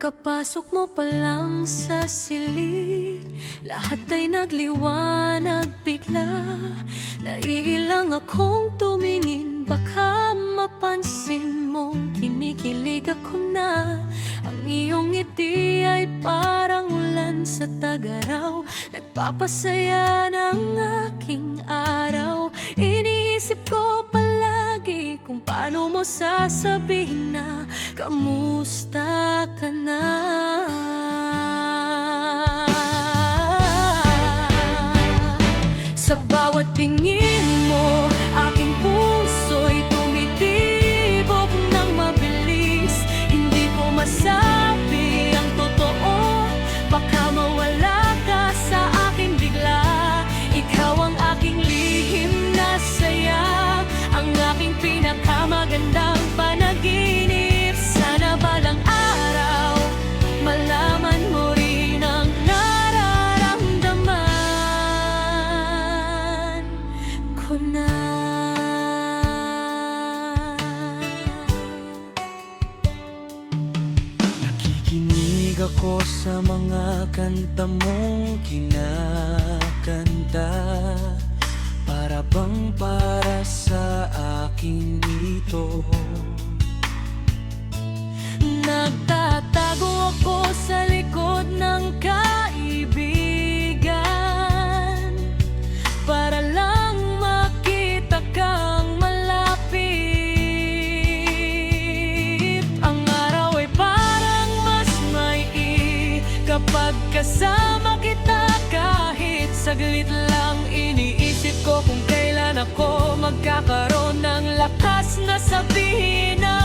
Pagkapasok mo pa lang sa silid, lahat ay nagliwanag bigla. Naiilang akong tumingin, baka mapansin mong kinikilig ako na. Ang iyong ngiti ay parang ulan sa tag-araw, nagpapasaya ng aking araw. Iniisip ko palagi kung paano mo sasabihin na kamusta ka na. Sa bawat tingin mo, aking puso'y tumitibok ng mabilis. Hindi ko masabi ang totoo, baka mawala ka sa akin bigla. Ikaw ang aking lihim na saya, ang aking pinakamagandang panaginip. Sana balang araw, malaman mo rin ang nararamdaman ko na. Nakikinig ako sa mga kanta mong kinakanta, para bang para sa akin ito. Nagtatago ako sa likod ng kaibigan, para lang makita kang malapit. Ang araw ay parang mas maiit kapag kasama kita. Kahit saglit lang, iniisip ko kung kailan ako magkakaroon ng lakas na sabihin na